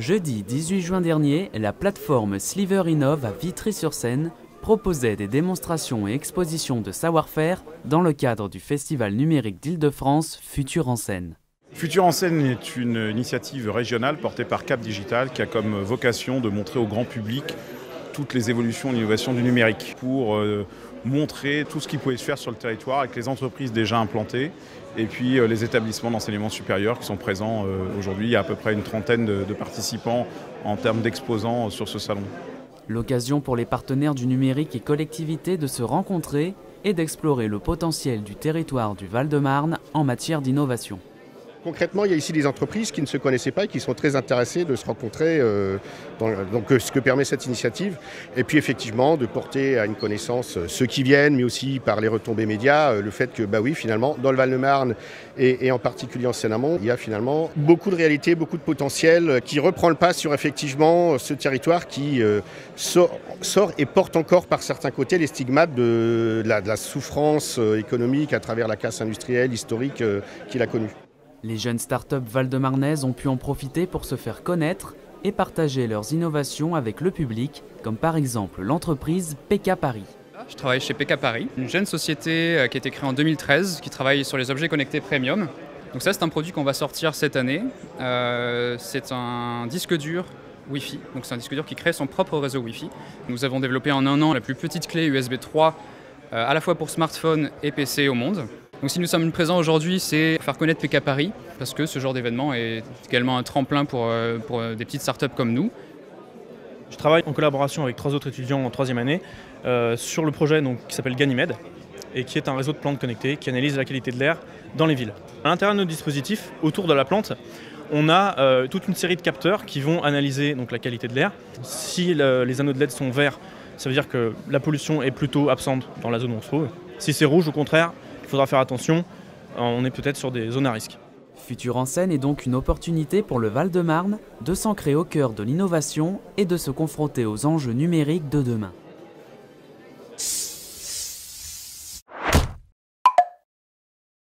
Jeudi 18 juin dernier, la plateforme Sliver Innov à Vitry-sur-Seine proposait des démonstrations et expositions de savoir-faire dans le cadre du Festival numérique d'Île-de-France Futur en Scène. Futur en Scène est une initiative régionale portée par Cap Digital qui a comme vocation de montrer au grand public toutes les évolutions et l'innovation du numérique pour montrer tout ce qui pouvait se faire sur le territoire avec les entreprises déjà implantées et puis les établissements d'enseignement supérieur qui sont présents aujourd'hui. Il y a à peu près une trentaine de participants en termes d'exposants sur ce salon. L'occasion pour les partenaires du numérique et collectivités de se rencontrer et d'explorer le potentiel du territoire du Val-de-Marne en matière d'innovation. Concrètement, il y a ici des entreprises qui ne se connaissaient pas et qui sont très intéressées de se rencontrer, ce que permet cette initiative. Et puis effectivement, de porter à une connaissance ceux qui viennent, mais aussi par les retombées médias, le fait que, oui, finalement, dans le Val-de-Marne et en particulier en Seine-Amont, il y a finalement beaucoup de réalités, beaucoup de potentiel qui reprend le pas sur effectivement ce territoire qui sort et porte encore par certains côtés les stigmates de la souffrance économique à travers la casse industrielle historique qu'il a connue. Les jeunes startups val-de-marnaises ont pu en profiter pour se faire connaître et partager leurs innovations avec le public, comme par exemple l'entreprise PK Paris. Je travaille chez PK Paris, une jeune société qui a été créée en 2013, qui travaille sur les objets connectés premium. Donc ça, c'est un produit qu'on va sortir cette année. C'est un disque dur Wi-Fi, donc c'est un disque dur qui crée son propre réseau Wi-Fi. Nous avons développé en un an la plus petite clé USB 3 à la fois pour smartphone et PC au monde. Donc si nous sommes présents aujourd'hui, c'est faire connaître PK Paris, parce que ce genre d'événement est également un tremplin pour des petites startups comme nous. Je travaille en collaboration avec 3 autres étudiants en 3e année sur le projet qui s'appelle Ganymede et qui est un réseau de plantes connectées qui analyse la qualité de l'air dans les villes. À l'intérieur de notre dispositif, autour de la plante, on a toute une série de capteurs qui vont analyser la qualité de l'air. Si les anneaux de LED sont verts, ça veut dire que la pollution est plutôt absente dans la zone où on se trouve. Si c'est rouge, au contraire, il faudra faire attention, on est peut-être sur des zones à risque. Futur en Scène est donc une opportunité pour le Val-de-Marne de s'ancrer au cœur de l'innovation et de se confronter aux enjeux numériques de demain.